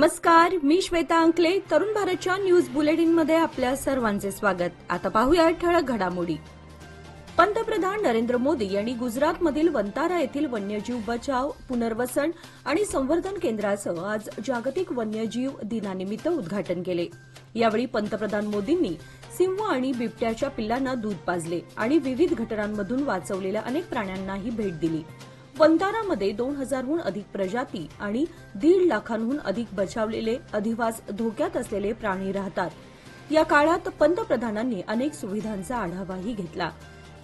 नमस्कार, मी श्वेता अंकले. तरुण भारतच्या न्यूज बुलेटिनमध्ये आपल्या सर्वांचे स्वागत. आता पाहूया ठळक घडामोडी. पंतप्रधान नरेंद्र मोदी यांनी गुजरातमधील वंतारा येथील वन्यजीव बचाव, पुनर्वसन आणि संवर्धन केंद्राचं आज जागतिक वन्यजीव दिनानिमित्त उद्घाटन केले. यावेळी पंतप्रधान मोदींनी सिंह आणि बिबट्याच्या पिल्लांना दूध पाजले आणि विविध घटनांमधून वाचवलेल्या अनेक प्राण्यांनाही भेट दिली. वंतारामध्ये 2000हून अधिक प्रजाती आणि 1.5 लाखांहून अधिक बचावलेले अधिवास धोक्यात असलेले प्राणी राहतात. या काळात पंतप्रधानांनी अनेक सुविधांचा आढावाही घेतला.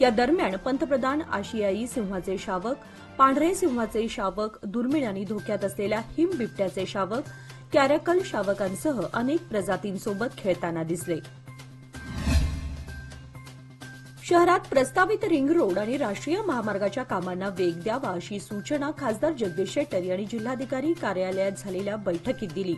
या दरम्यान पंतप्रधान आशियाई सिंहाचे शावक, पांढरे सिंहाचे शावक, दुर्मिळ आणि धोक्यात असलेल्या हिम बिबट्याचे शावक, कॅरॅकल शावकांसह अनेक प्रजातींसोबत खेळताना दिसले. शहरात प्रस्तावित रिंग रोड आणि राष्ट्रीय महामार्गाच्या कामांना वेग द्यावा अशी सूचना खासदार जगदीश शेट्टर यांनी जिल्हाधिकारी कार्यालयात झालेल्या बैठकीत दिली.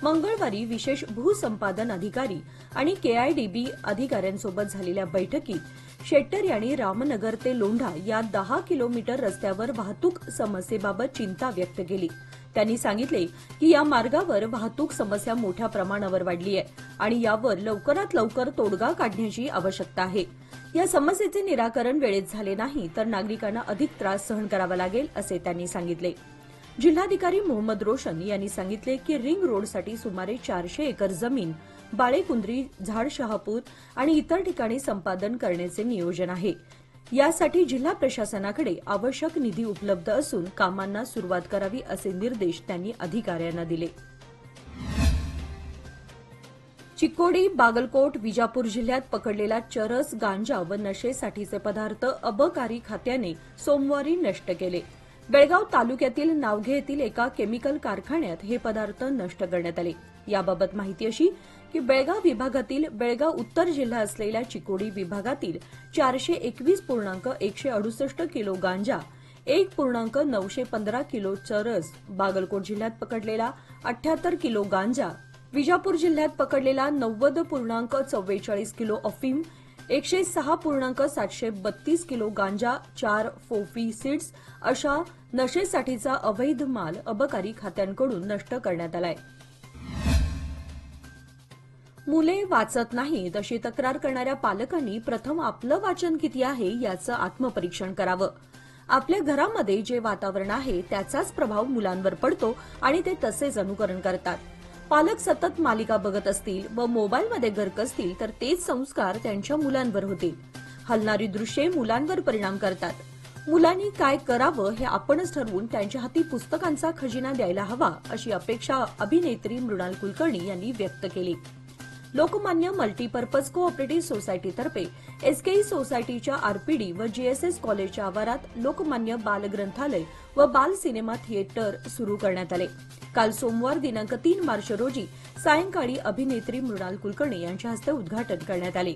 मंगळवारी विशेष भूसंपादन अधिकारी आणि केआयडीबी अधिकाऱ्यांसोबत झालेल्या बैठकीत शेट्टर यांनी रामनगर ते लोंढा या 10 किलोमीटर रस्त्यावर वाहतूक समस्येबाबत चिंता व्यक्त केली. त्यांनी सांगितले की या मार्गावर वाहतूक समस्या मोठ्या प्रमाणावर वाढली आहे आणि यावर लवकरात लवकर तोडगा काढण्याची आवश्यकता आहे. या समस्येचे निराकरण वेळेत झाले नाही तर नागरिकांना अधिक त्रास सहन करावा लागेल असे त्यांनी सांगितले. जिल्हाधिकारी मोहम्मद रोशन यांनी सांगितले की रिंग रोडसाठी सुमारे 400 एकर जमीन बाळेकुंद्री, झाडशहापूर आणि इतर ठिकाणी संपादन करण्याचे नियोजन आहे. यासाठी जिल्हा प्रशासनाकडे आवश्यक निधी उपलब्ध असून कामांना सुरुवात करावी असे निर्देश त्यांनी अधिकाऱ्यांना दिले. चिकोडी, बागलकोट, विजापूर जिल्ह्यात पकडलेला चरस, गांजा व नशेसाठीचे पदार्थ अबकारी खात्याने सोमवारी नष्ट केले. बेळगाव तालुक्यातील नावघे येथील एका केमिकल कारखान्यात हे पदार्थ नष्ट करण्यात आले. याबाबत माहिती अशी की बेळगाव विभागातील बेळगाव उत्तर जिल्हा असलेल्या चिकोडी विभागातील 421.168 किलो गांजा, 1.915 किलो चरस, बागलकोट जिल्ह्यात पकडलेला 78 किलो गांजा, विजापूर जिल्ह्यात पकडलेला 90.44 किलो अफीम, 106.732 किलो गांजा, 4 फोफी सीड्स अशा नशेसाठीचा अवैध माल अबकारी खात्यांकडून नष्ट करण्यात आलाय. मुले वाचत नाहीत अशी तक्रार करणाऱ्या पालकांनी प्रथम आपलं वाचन किती आहे याचं आत्मपरीक्षण करावं. आपल्या घरामध्ये जे वातावरण आहे त्याचाच प्रभाव मुलांवर पडतो आणि ते तसेच अनुकरण करतात. पालक सतत मालिका बघत असतील व मोबाईलमध्ये गर्क असतील तर तेच संस्कार त्यांच्या मुलांवर होतील. हलणारी दृश्ये मुलांवर परिणाम करतात. मुलांनी काय करावं हे आपणच ठरवून त्यांच्या हाती पुस्तकांचा खजिना द्यायला हवा अशी अपेक्षा अभिनेत्री मृणाल कुलकर्णी यांनी व्यक्त केली. लोकमान्य मल्टीपर्पज कोऑपरेटिव्ह सोसायटीतर्फे एसकेई सोसायटीच्या आरपीडी व जीएसएस कॉलेजच्या आवारात लोकमान्य बाल ग्रंथालय व बाल सिनेमा थिएटर सुरू करण्यात आले. काल सोमवार दिनांक 3 मार्च रोजी सायंकाळी अभिनेत्री मृणाल कुलकर्णी यांच्या हस्ते उद्घाटन करण्यात आले.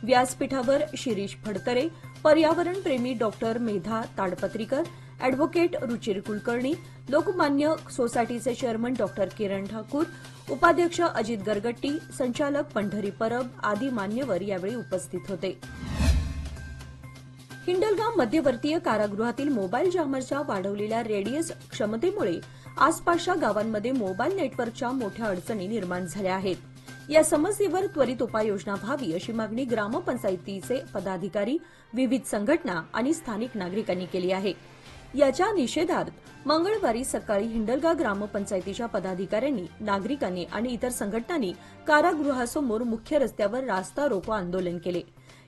व्यासपीठावर शिरीष फडतरे, पर्यावरणप्रेमी डॉक्टर मेधा ताडपत्रीकर, अॅडव्होकेट रुचिर कुलकर्णी, लोकमान्य सोसायटीचे चेअरमन डॉक्टर किरण ठाकूर, उपाध्यक्ष अजित गरगट्टी, संचालक पंढरी परब आदी मान्यवर यावेळी उपस्थित होते. हिंडलगाव मध्यवर्तीय कारागृहातील मोबाईल जॅमरच्या वाढवलेल्या रेडियस क्षमतेमुळे आसपासच्या गावांमध्ये मोबाईल नेटवर्कच्या मोठ्या अडचणी निर्माण झाल्या आहेत. या समस्येवर त्वरित उपाययोजना व्हावी अशी मागणी ग्रामपंचायतीचे पदाधिकारी, विविध संघटना आणि स्थानिक नागरिकांनी केली आहे. याच्या निषेधार्थ मंगळवारी सकाळी हिंडलगाव ग्रामपंचायतीच्या पदाधिकाऱ्यांनी, नागरिकांनी आणि इतर संघटनांनी कारागृहासमोर मुख्य रस्त्यावर रास्ता रोको आंदोलन केले.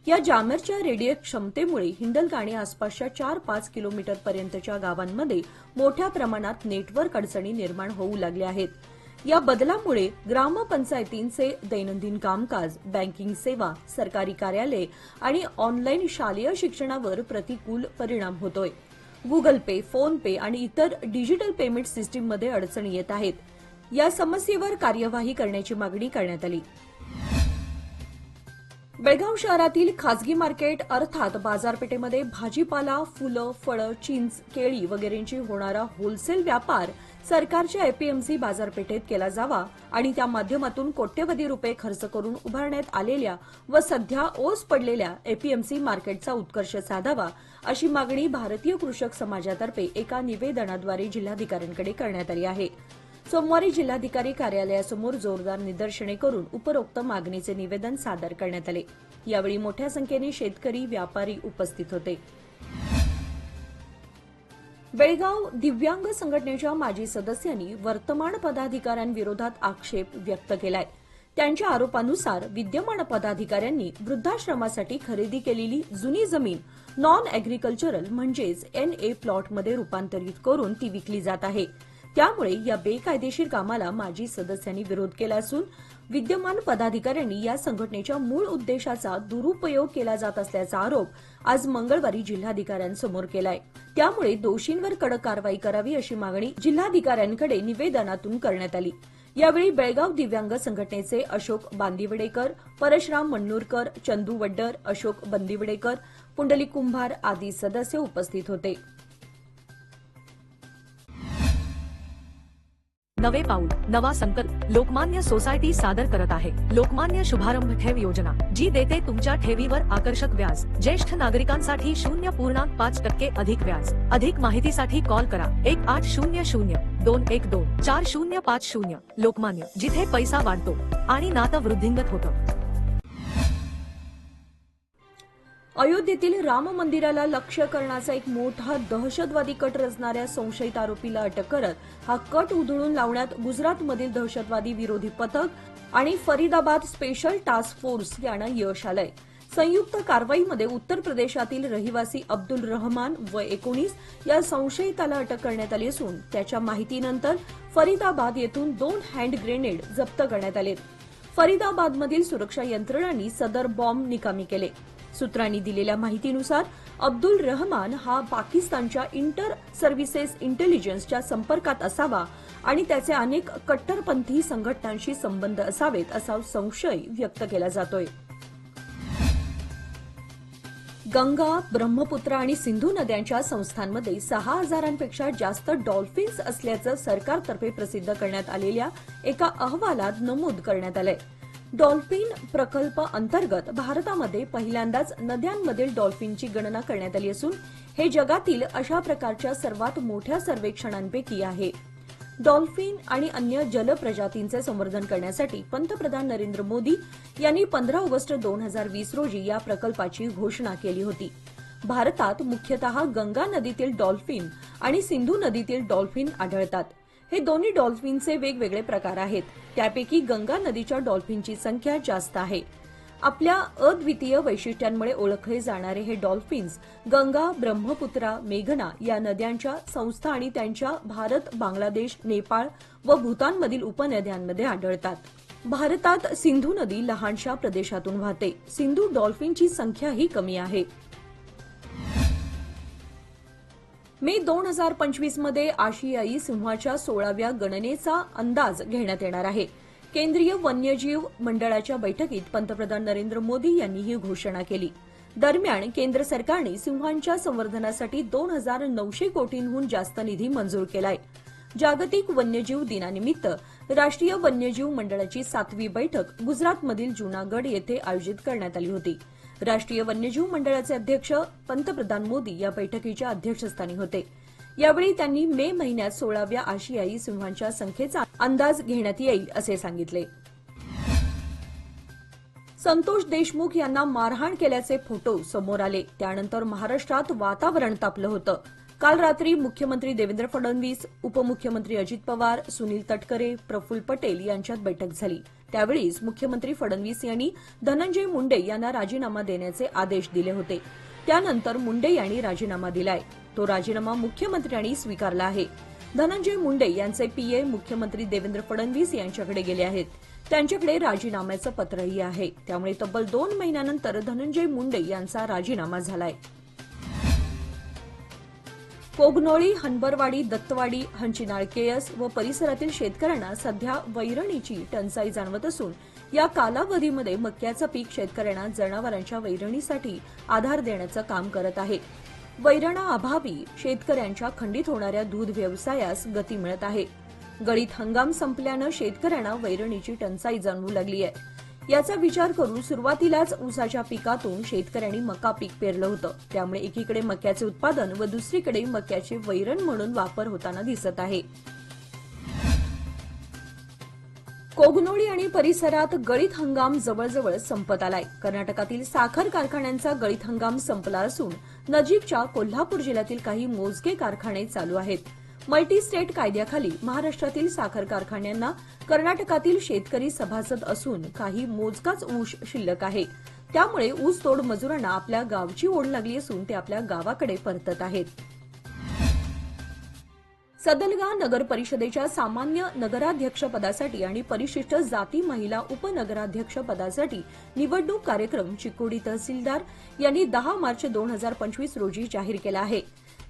या जॅमरच्या रेडिएस क्षमतेमुळे हिंडलगाव आणि आसपासच्या 4-5 किलोमीटरपर्यंतच्या गावांमध्ये मोठ्या प्रमाणात नेटवर्क अडचणी निर्माण होऊ लागल्या आहेत. या बदलामुळे ग्रामपंचायतींचे दैनंदिन कामकाज, बँकिंग सेवा, सरकारी कार्यालये आणि ऑनलाईन शालेय शिक्षणावर प्रतिकूल परिणाम होतोय. गुगल पे, फोन पे आणि इतर डिजिटल पेमेंट सिस्टीममध्ये अडचणी येत आहेत. या समस्येवर कार्यवाही करण्याची मागणी करण्यात आली. बेळगाव शहरातील खासगी मार्केट अर्थात बाजारपेठेमध्ये भाजीपाला, फुलं, फळं, चिंच, केळी वगैरेंची होणारा होलसेल व्यापार सरकारच्या एपीएमसी बाजारपेठेत केला जावा आणि त्या माध्यमातून कोट्यवधी रुपये खर्च करून उभारण्यात आलेल्या व सध्या ओस पडलेल्या एपीएमसी मार्केटचा उत्कर्ष साधावा अशी मागणी भारतीय कृषक समाजातर्फे एका निवेदनाद्वारे जिल्हाधिकाऱ्यांकडे करण्यात आली आहे. सोमवारी जिल्हाधिकारी कार्यालयासमोर जोरदार निदर्शने करून उपरोक्त मागणीचे निवेदन सादर करण्यात आले। यावेळी मोठ्या संख्येने शेतकरी, व्यापारी उपस्थित होते। बेळगाव दिव्यांग संघटनेच्या माजी सदस्यांनी वर्तमान पदाधिकाऱ्यांविरोधात आक्षेप व्यक्त केलाय। त्यांच्या आरोपानुसार विद्यमान पदाधिकाऱ्यांनी वृद्धाश्रमासाठी खरेदी केलेली जुनी जमीन नॉन अॅग्रिकल्चरल म्हणजेच NA प्लॉटमध्ये रूपांतरित करून ती विकली जात आहे। त्यामुळे या बेकायदेशीर कामाला माजी सदस्यांनी विरोध केला असून विद्यमान पदाधिकाऱ्यांनी या संघटनेच्या मूळ उद्देशाचा दुरुपयोग केला जात असल्याचा आरोप आज मंगळवारी जिल्हाधिकाऱ्यांसमोर केलाय। त्यामुळे दोषींवर कडक कारवाई करावी अशी मागणी जिल्हाधिकाऱ्यांकडे निवेदनातून करण्यात आली। यावेळी बेळगाव दिव्यांग संघटनेचे अशोक बांदिवडेकर, परशुराम मन्नूरकर, चंदू वड्डर, अशोक बंदिवडेकर, पुंडलिक कुंभार आदी सदस्य उपस्थित होते। नवे पाऊल नवा संकल्प लोकमान्य सोसायटी सादर करत आहे लोकमान्य शुभारंभ ठेव योजना, जी देते तुमच्या ठेवीवर आकर्षक व्याज। ज्येष्ठ नागरिकांसाठी 0.5% अधिक व्याज। अधिक माहितीसाठी कॉल करा 1800-212-4050। लोकमान्य, जिथे पैसा वाढतो आणि नातं वृद्धिंगत होतं। अयोध्येतील राम मंदिराला लक्ष्य करण्याचा एक मोठा दहशतवादी कट रचणाऱ्या संशयित आरोपीला अटक करत हा कट उधळून लावण्यात गुजरातमधील दहशतवादी विरोधी पथक आणि फरीदाबाद स्पेशल टास्क फोर्स यांना यश आलंय। संयुक्त कारवाईमध्ये उत्तर प्रदेशातील रहिवासी अब्दुल रहमान वय 19 या संशयिताला अटक करण्यात आली असून त्याच्या माहितीनंतर फरीदाबाद येथून 2 हँड ग्रेनेड जप्त करण्यात आले। फरीदाबादमधील सुरक्षा यंत्रणांनी सदर बॉम्ब निकामी केले। सूत्रांनी दिलेल्या माहितीनुसार अब्दुल रहमान हा पाकिस्तानच्या इंटर सर्व्हिसेस इंटेलिजन्सच्या संपर्कात असावा आणि त्याचे अनेक कट्टरपंथी संघटनांशी संबंध असावेत असा संशय व्यक्त केला जातोय। गंगा, ब्रह्मपुत्रा आणि सिंधू नद्यांच्या संस्थांमध्ये 6000पेक्षा जास्त डॉल्फिन्स असल्याचं सरकारतर्फे प्रसिद्ध करण्यात आलेल्या एका अहवालात नमूद करण्यात आलंय। डॉल्फिन प्रकल्प अंतर्गत भारतामध्ये पहिल्यांदाच नद्यांमधील डॉल्फिनची गणना करण्यात आली असून हे जगातील अशा प्रकारच्या सर्वात मोठ्या सर्वेक्षणांपैकी आहे। डॉल्फिन आणि अन्य जलप्रजातींचे संवर्धन करण्यासाठी पंतप्रधान नरेंद्र मोदी यांनी 15 ऑगस्ट 2020 रोजी या प्रकल्पाची घोषणा केली होती। भारतात मुख्यतः गंगा नदीतील डॉल्फिन आणि सिंधू नदीतील डॉल्फिन आढळतात। हे दोन्ही डॉल्फिनचे वेगवेगळे प्रकार आहेत। त्यापैकी गंगा नदीच्या डॉल्फिनची संख्या जास्त आहे। आपल्या अद्वितीय वैशिष्ट्यांमुळे ओळखले जाणारे हे डॉल्फिन्स गंगा, ब्रह्मपुत्रा, मेघना या नद्यांच्या संस्था आणि त्यांच्या भारत, बांगलादेश, नेपाळ व भूतानमधील उपनद्यांमध्ये आढळतात। भारतात सिंधू नदी लहानशा प्रदेशातून वाहते। सिंधू डॉल्फिनची संख्याही कमी आहे। मे 2025 मध्ये आशियाई सिंहाच्या 16व्या गणनेचा अंदाज घेण्यात येणार आहे। केंद्रीय वन्यजीव मंडळाच्या बैठकीत पंतप्रधान नरेंद्र मोदी यांनी ही घोषणा केली। दरम्यान केंद्र सरकारने सिंहांच्या संवर्धनासाठी 2900 कोटींहून जास्त निधी मंजूर केलाय। जागतिक वन्यजीव दिनानिमित्त राष्ट्रीय वन्यजीव मंडळाची 7वी बैठक गुजरातमधील जुनागड येथे आयोजित करण्यात आली होती। राष्ट्रीय वन्यजीव मंडळाचे अध्यक्ष पंतप्रधान मोदी या बैठकीच्या अध्यक्षस्थानी होते। यावेळी त्यांनी मे महिन्यात 16व्या आशियाई सिंहांच्या संख्येचा अंदाज घेण्यात येईल असे सांगितले। संतोष देशमुख यांना मारहाण केल्याचे फोटो समोर आले। त्यानंतर महाराष्ट्रात वातावरण तापलं होतं। काल रात्री मुख्यमंत्री देवेंद्र फडणवीस, उपमुख्यमंत्री अजित पवार, सुनील तटकरे, प्रफुल्ल पटेल यांच्यात बैठक झाली। त्यावेळीच मुख्यमंत्री फडणवीस यांनी धनंजय मुंडे यांना राजीनामा देण्याचे आदेश दिले होते। त्यानंतर मुंडे यांनी राजीनामा दिलाय। तो राजीनामा मुख्यमंत्र्यांनी स्वीकारला आहे। धनंजय मुंडे यांचे पीए मुख्यमंत्री देवेंद्र फडणवीस यांच्याकडे गेले आहेत। त्यांच्याकडे राजीनाम्याचं पत्रही आहे। त्यामुळे तब्बल 2 महिन्यानंतर धनंजय मुंडे यांचा राजीनामा झालाय। कोगनोळी, हनबरवाडी, दत्तवाडी, हंचिनाळ केएस व परिसरातील शेतकऱ्यांना सध्या वैरणीची टंचाई जाणवत असून या कालावधीमध्ये मक्याचं पीक शेतकऱ्यांना जनावरांच्या वैरणीसाठी आधार देण्याचं काम करत आहे। वैरणाअभावी शेतकऱ्यांच्या खंडित होणाऱ्या दूध व्यवसायास गती मिळत आहे। गळीत हंगाम संपल्यानं शेतकऱ्यांना वैरणीची टंचाई जाणवू लागली आहे। याचा विचार करून सुरुवातीलाच ऊसाच्या पिकातून शेतकऱ्यांनी मका पीक पेरलं होतं। त्यामुळे एकीकडे मक्याचे उत्पादन व दुसरीकडे मक्याचे वैरण म्हणून वापर होताना दिसत आहे। कोगनोळी आणि परिसरात गळीत हंगाम जवळजवळ संपत आलाय. कर्नाटकातील साखर कारखान्यांचा गळीत हंगाम संपला असून नजीकच्या कोल्हापूर जिल्ह्यातील काही मोजके कारखाने चालू आहेत. मल्टी स्टेट कायद्याखाली महाराष्ट्रातील साखर कारखान्यांना कर्नाटकातील शेतकरी सभासद असून काही मोजकाच ऊस शिल्लक आहे. त्यामुळे ऊसतोड मजुरांना आपल्या गावची ओढ लागली असून ते आपल्या गावाकडे परतत आहेत. सदलगा नगर परिषदेच्या सामान्य नगराध्यक्षपदासाठी आणि परिशिष्ट जाती महिला उपनगराध्यक्ष पदासाठी निवडणूक कार्यक्रम चिकोडी तहसीलदार यांनी 10 मार्च 2025 रोजी जाहीर केला आहे.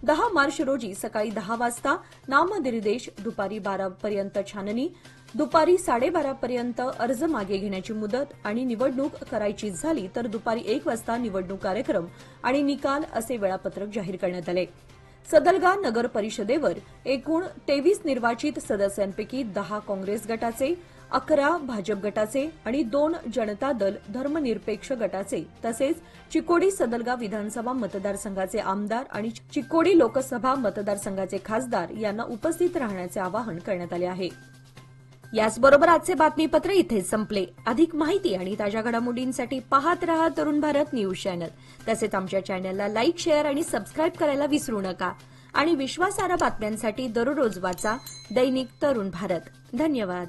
10 मार्च रोजी सकाळी 10 वाजता नामनिर्देश, दुपारी 12 पर्यंत छाननी, दुपारी 12:30 पर्यंत अर्ज मागे घेण्याची मुदत आणि निवडणूक करायची झाली तर दुपारी 1 वाजता निवडणूक कार्यक्रम आणि निकाल असे वेळापत्रक जाहीर करण्यात आले. सदलगा नगर परिषदेवर एकूण 23 निर्वाचित सदस्यांपैकी 10 काँग्रेस गटाचे, 11 भाजप गटाचे आणि 2 जनता दल धर्मनिरपेक्ष गटाचे तसेच चिकोडी सदलगा विधानसभा मतदारसंघाचे आमदार आणि चिकोडी लोकसभा मतदारसंघाचे खासदार यांना उपस्थित राहण्याचे आवाहन करण्यात आले आहे. याचबरोबर आजचे बातमीपत्र इथेच संपले. अधिक माहिती आणि ताज्या घडामोडींसाठी पाहत रहा तरुण भारत न्यूज चॅनल. तसेच आमच्या चॅनलला लाईक, शेअर आणि सबस्क्राईब करायला विसरू नका. आणि विश्वासार्ह बातम्यांसाठी दररोज वाचा दैनिक तरुण भारत. धन्यवाद.